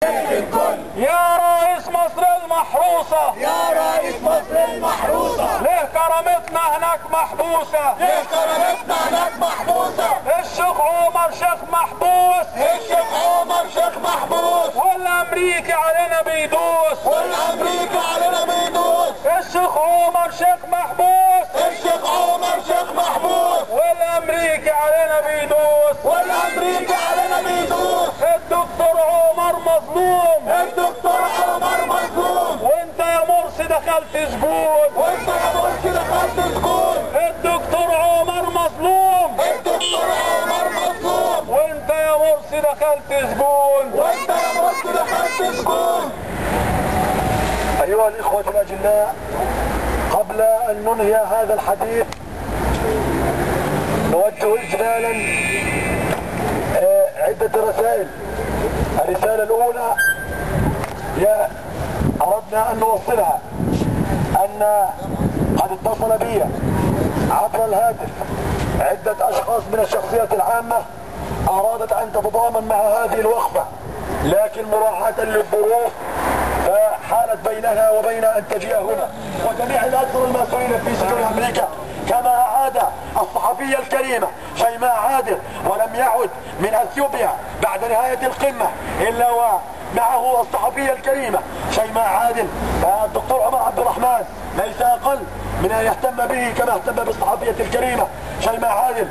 يا رئيس مصر المحروسة، يا رئيس مصر المحروسة، ليه كرامتنا هناك محبوسة؟ ليه كرامتنا هناك محبوسة؟ الشيخ عمر شيخ محبوس، الشيخ عمر شيخ محبوس، والامريكي علينا بيدوس، والامريكي علينا بيدوس. الشيخ عمر شيخ محبوس، الشيخ عمر شيخ محبوس، والامريكي علينا بيدوس، والامريكي علينا بيدوس. الدكتور عمر مظلوم، الدكتور عمر مظلوم، وانت يا مرسي دخلت سجون، وانت يا مرسي دخلت سجون. الدكتور عمر مظلوم، الدكتور عمر مظلوم، وانت يا مرسي دخلت سجون، وانت يا مرسي دخلت سجون. أيها الإخوة الأجلاء، قبل أن ننهي هذا الحديث نوجه إجمالا عدة رسائل. الرسالة الأولى أردنا أن نوصلها أن قد اتصل بي عبر الهاتف عدة أشخاص من الشخصيات العامة أرادت أن تتضامن مع هذه الوقفة، لكن مراعاة للظروف فحالت بينها وبين أن تجيء هنا. وجميع الأسرى المسؤولين في سجون أمريكا كما أعاد الصحفية الكريمة شيماء عادل، ولم يعد من أثيوبيا بعد نهاية القمة إلا ومعه الصحفية الكريمة شيماء عادل. الدكتور عمر عبد الرحمن ليس أقل من أن يهتم به كما اهتم بالصحفية الكريمة شيماء عادل.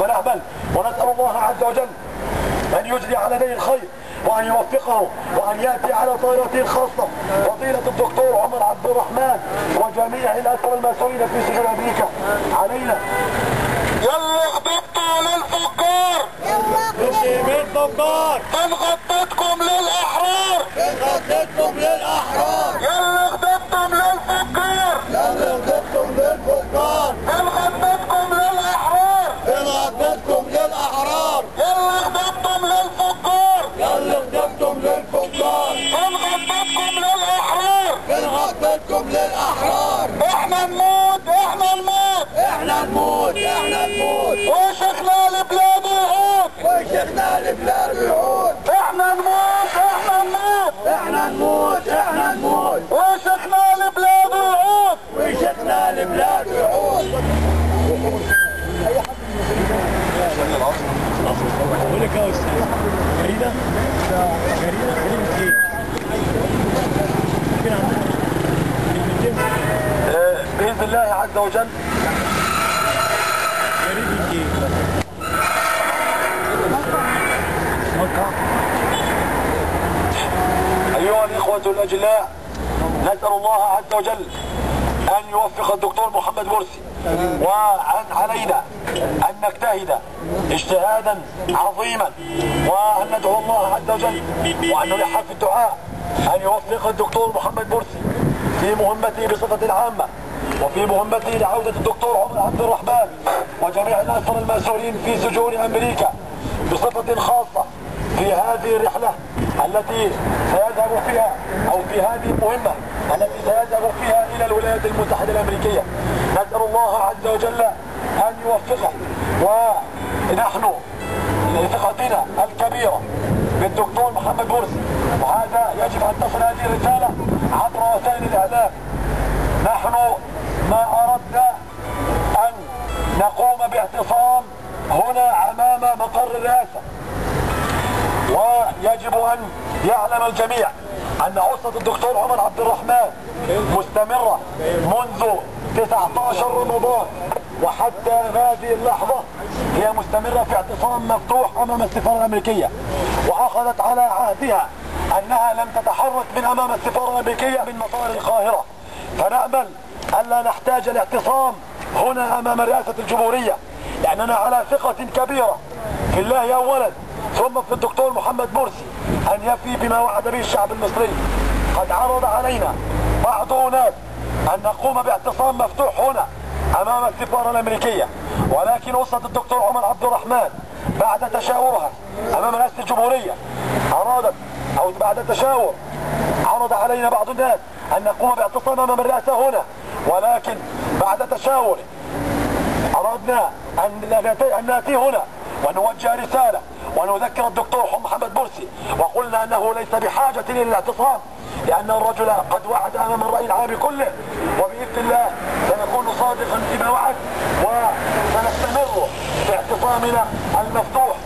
ونأمل ونسأل الله عز وجل أن يجري على يديه الخير وأن يوفقه وأن يأتي على طائرته الخاصة فضيلة الدكتور عمر عبد الرحمن وجميع الأسرى المسؤولين في سجون أمريكا. علينا يلا خطبتوا للفجار، إن غطيتكم للأحرار، إن غطيتكم للأحرار. يلا خطبتم للفجار، يلا خطبتم للفجار، إن غطيتكم للأحرار، إن غطيتكم للأحرار. يلا خطبتم للفجار، يلا خطبتم للفجار، إن غطيتكم للأحرار، إن غطيتكم للأحرار. إحنا نموت، إحنا نموت، إحنا نموت، إحنا نموت، وشيخنا لبلاد يعود، وشيخنا لبلاد يعود. إحنا نموت، إحنا نموت، إحنا نموت، إحنا نموت، وشيخنا لبلاد يعود، وشيخنا لبلاد يعود. بقول لك يا أستاذ جريدة بإذن الله عز وجل. أيها الإخوة الأجلاء، نسأل الله عز وجل أن يوفق الدكتور محمد مرسي، وأن علينا أن نجتهد اجتهادا عظيما وأن ندعو الله عز وجل وأن نلح في الدعاء أن يوفق الدكتور محمد مرسي في مهمته بصفة عامة وفي مهمته لعودة الدكتور عمر عبد الرحمن وجميع الأسرى المسؤولين في سجون أمريكا بصفة خاصة في هذه الرحلة التي سيذهب فيها أو في هذه المهمة التي سيذهب فيها إلى الولايات المتحدة الأمريكية. نسأل الله عز وجل أن يوفقه، ونحن لثقتنا الكبيرة بالدكتور محمد مرسي، وهذا يجب أن تصل هذه الرسالة عبر وسائل الإعلام. نحن ما أردنا أن نقوم باعتصام هنا أمام مقر الرئاسة، ويجب أن يعلم الجميع أن عصة الدكتور عمر عبد الرحمن مستمرة منذ 19 رمضان وحتى هذه اللحظة هي مستمرة في اعتصام مفتوح أمام السفارة الأمريكية، وأخذت على عهدها أنها لم تتحرك من أمام السفارة الأمريكية من مطار القاهرة. فنأمل ألا نحتاج الاعتصام هنا أمام رئاسة الجمهورية، لأننا على ثقة كبيرة في الله أولا ثم في الدكتور محمد مرسي أن يفي بما وعد به الشعب المصري. قد عرض علينا بعض أناس أن نقوم باعتصام مفتوح هنا أمام السفارة الأمريكية، ولكن وصلت الدكتور عمر عبد الرحمن بعد تشاورها أمام رئاسة الجمهورية أرادت أو بعد تشاور عرض علينا بعض الناس أن نقوم باعتصام أمام الرئاسة هنا، ولكن بعد تشاور أردنا أن نأتي هنا ونوجه رسالة ونذكر الدكتور محمد مرسي وقلنا انه ليس بحاجة الى الاعتصام، لان الرجل قد وعد امام الرأي العام كله، وبإذن الله سنكون صادقا فيما وعد، وسنستمر في اعتصامنا المفتوح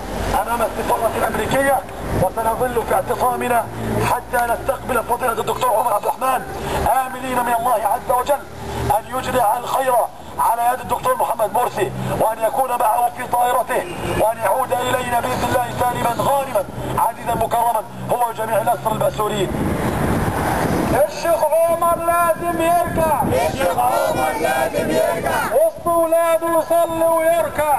امام السفارة الامريكية، وسنظل في اعتصامنا حتى نستقبل فضيلة الدكتور عمر عبد الرحمن، آملين من الله عز وجل ان يجري الخير على يد الدكتور محمد مرسي، وان يكون معه في طائرته، وان يعود الينا باذن الله سالما غانما عزيزا مكرما هو جميع الاسرى المأسورين. الشيخ عمر لازم يركع، الشيخ عمر لازم يرجع، وسط ولاده يصلي ويركع،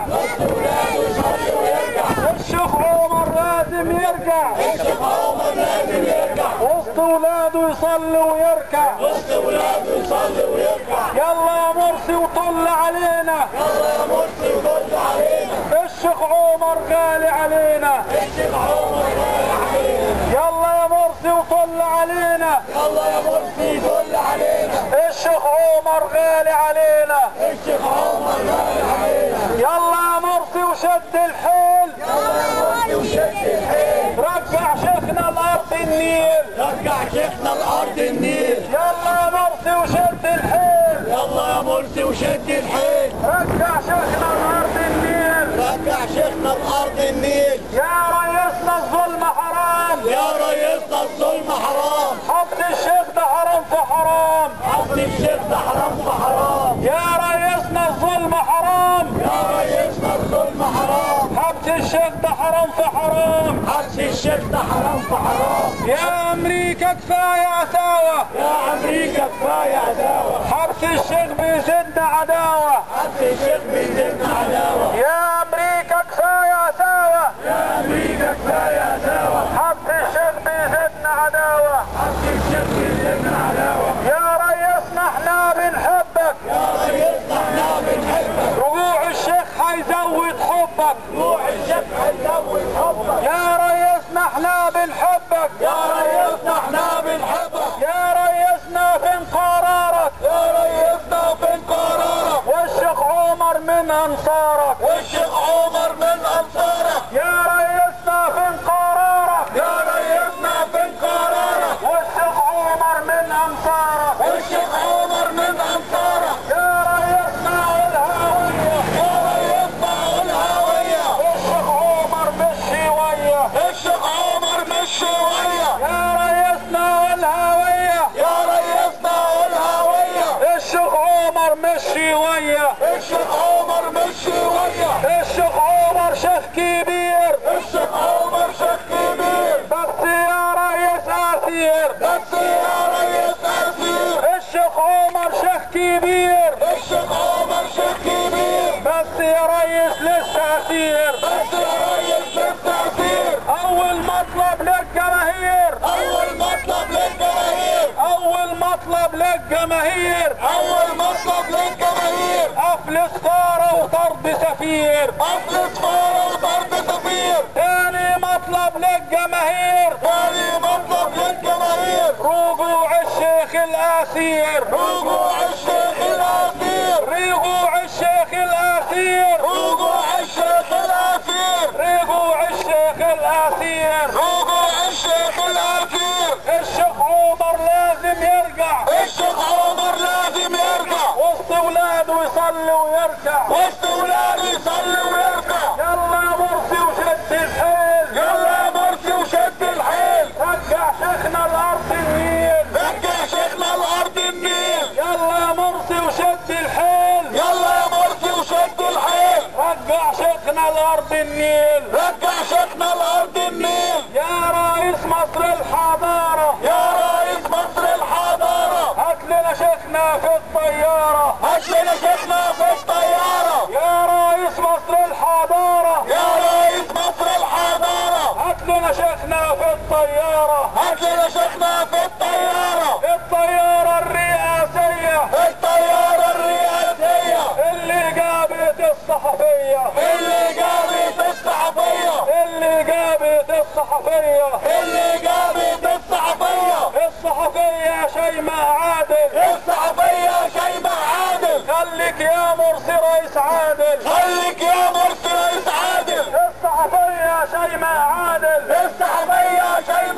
الشيخ عمر لازم يرجع، الشيخ عمر لازم يرجع، وسط ولاده يصلي ويركع، وسط ولاده يصلي ويرجع. يلا يا مرسي وطل علينا، يلا يا مرسي وطل علينا، الشيخ عمر غالي علينا، الشيخ عمر غالي علينا، يلا يا مرسي وطل علينا، يلا يا مرسي وطل علينا، الشيخ عمر غالي علينا، الشيخ عمر غالي علينا، يلا يا مرسي وشد الحيل، يلا يا مرسي وشد الحيل، رجع شيخنا الارض النيل، رجع شيخنا الارض النيل، يلا يا مرسي وشد الحيل، يلا يا مرسي وشد الحيل، رجع شيخنا الارض النيل، رجع شيخنا الارض النيل، يا ريسنا الظلم حرام، يا ريسنا الظلم حرام، حبس الشيخ ده حرام في حرام، حبس الشيخ ده حرام في حرام، يا ريسنا الظلم حرام، يا ريسنا الظلم حرام، حبس الشيخ ده حرام في حرام، حبس الشيخ ده حرام في حرام، يا امريكا كفايه عتاوه، يا امريكا كفايه عداوه، حبس الشيخ بيزيدنا عداوه، حبس الشيخ بيزيدنا عداوه، يا امريكا كفايه عتاوه، يا امريكا كفايه عداوه، حبس الشيخ بيزيدنا عداوه، حبس الشيخ بيزيدنا عداوه، يا ريسنا احنا بنحبك، يا ريسنا احنا بنحبك، رجوع الشيخ هيزود حبك، روح الشيخ هيزود حبك، يا ريسنا احنا بنحبك، يا ريسنا احنا بنحبك، يا ريسنا فين قرارك، يا ريسنا فين قرارك، والشيخ عمر من انصارك، والشيخ عمر من انصارك، يا ريسنا فين قرارك، يا ريسنا فين قرارك، والشيخ عمر من انصارك، والشيخ عمر من انصارك، يا ريسنا والهاوية، يا ريسنا والهوية، الشيخ عمر مش شوية، الشيخ عمر مش شوية، يا ريسنا والهاوية، يا ريسنا والهوية، الشيخ عمر مش شوية، الشيخ عمر مش شوية، الشيخ عمر شيخ كبير، الشيخ عمر شيخ كبير، بس يا ريس أثير، بس يا ريس أثير، الشيخ عمر شيخ كبير، الشيخ عمر شيخ كبير، بس يا ريس لسه أثير، بس يا ريس لسه أثير، أول مطلب للجماهير، أول مطلب للجماهير، أول مطلب للجماهير، أول مطلب للجماهير، قفل سفارة وطرد سفير، قفل سفارة وضرب سفير، تاني مطلب للجماهير، ثاني مطلب للجماهير، رجوع الشيخ الأثير، رجوع الشيخ الأثير، رجوع الشيخ الأثير، رجوع الشيخ الأثير، رجوع الشيخ الأثير، رجوع الشيخ الأثير، الشيخ عمر لازم يرجع، الشيخ عمر لازم يرجع، وسط ولاده يصلي ويركع، وسط ولاده يصلي ويرجع، يلا يا مرسي وشد الحيل، يلا يا مرسي وشد الحيل، رجع شيخنا الأرض النيل، رجع شيخنا الأرض النيل، يلا يا مرسي وشد الحيل، يلا يا مرسي وشد الحيل، رجع شيخنا الأرض النيل، رجع شيخنا الأرض النيل، يا رئيس مصر الحضارة، يا رئيس مصر الحضارة، هات لنا شيخنا في الطيارة، هات لنا شيخنا في الطيارة، يا رئيس مصر الحضارة، يا رئيس مصر الحضارة، هات لنا شيخنا في الطيارة، هات لنا شيخنا في الطيارة، الطيارة الرئاسية، الطيارة الرئاسية، اللي جابت الصحفية، اللي جابت الصحفية، اللي جابت الصحفية، اللي جابت الصحفية، الصحفية شيماء عادل، الصحفية شيماء عادل، خليك يا مرسي رئيس عادل، خليك يا مرسي رئيس عادل، الصحفية شيماء عادل، الصحفية شيماء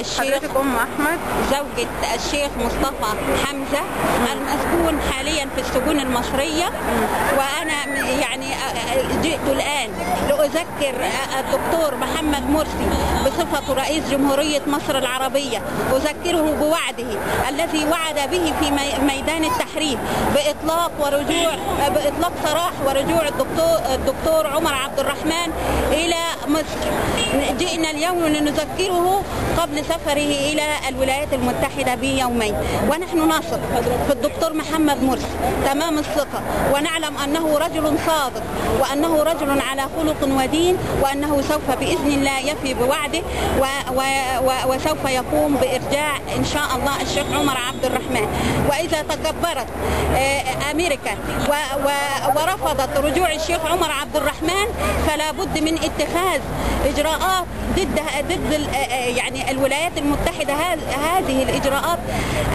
الشيخ أم أحمد زوجة الشيخ مصطفى حمزة المسجون حاليا في السجون المصرية. وأنا يعني جئت الآن لأذكر الدكتور محمد مرسي بصفة رئيس جمهورية مصر العربية، أذكره بوعده الذي وعد به في ميدان التحرير بإطلاق سراح ورجوع الدكتور عمر عبد الرحمن إلى مصر. جئنا اليوم لنذكره قبل سفره إلى الولايات المتحدة بيومين، ونحن نثق في الدكتور محمد مرسي تمام الثقة، ونعلم أنه رجل صادق وأنه رجل على خلق ودين، وأنه سوف بإذن الله يفي بوعده وسوف يقوم بإرجاع إن شاء الله الشيخ عمر عبد الرحمن. وإذا تكبرت أمريكا ورفضت رجوع الشيخ عمر عبد الرحمن فلا بد من اتخاذ إجراءات ضد يعني الولايات المتحدة. هذه الإجراءات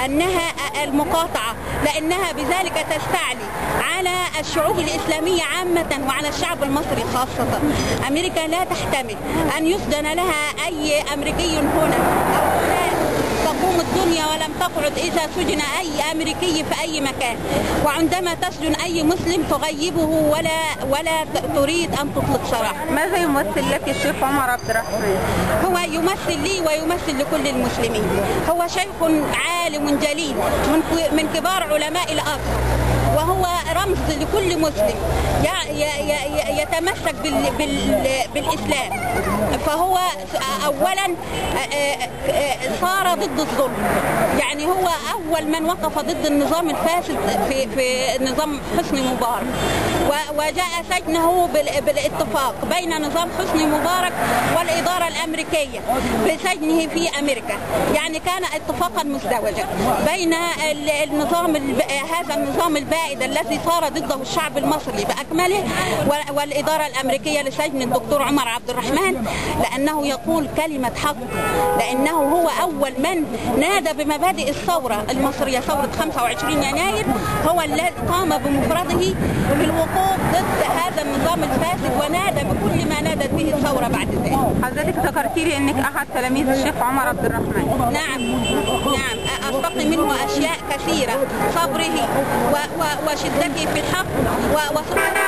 أنها المقاطعة، لأنها بذلك تستعلي على الشعوب الإسلامية عامة وعلى الشعب المصري خاصة. أمريكا لا تحتمل أن يسجن لها أي أمريكي هنا أو تقوم الدنيا ولم تقعد إذا سجن أي أمريكي في أي مكان، وعندما تسجن أي مسلم تغيبه ولا تريد أن تطلق سراحه. ماذا يمثل لك الشيخ عمر عبد الرحمن؟ هو يمثل لي ويمثل لكل المسلمين. هو شيخ عالم جليل من كبار علماء الأزهر، وهو رمز لكل مسلم يتمسك بالإسلام. فهو أولا صار ضد الظلم، يعني هو أول من وقف ضد النظام الفاسد في نظام حسني مبارك، وجاء سجنه بالاتفاق بين نظام حسني مبارك والإدارة الأمريكية بسجنه في أمريكا. يعني كان اتفاقا مزدوجا بين هذا النظام البائد الذي صار ضده الشعب المصري بأكمله والإدارة الأمريكية لسجن الدكتور عمر عبد الرحمن، لأنه يقول كلمة حق، لأنه هو أول من نادى بمبادئ الثورة المصرية، ثورة 25 يناير. هو الذي قام بمفرده بالوقوف ضد هذا النظام الفاسد ونادى بكل ما نادت به الثورة بعد ذلك. حضرتك ذكرتي لي أنك أحد تلاميذ الشيخ عمر عبد الرحمن. نعم، أستقي منه أشياء كثيرة، صبره وشدته في الحق وصبره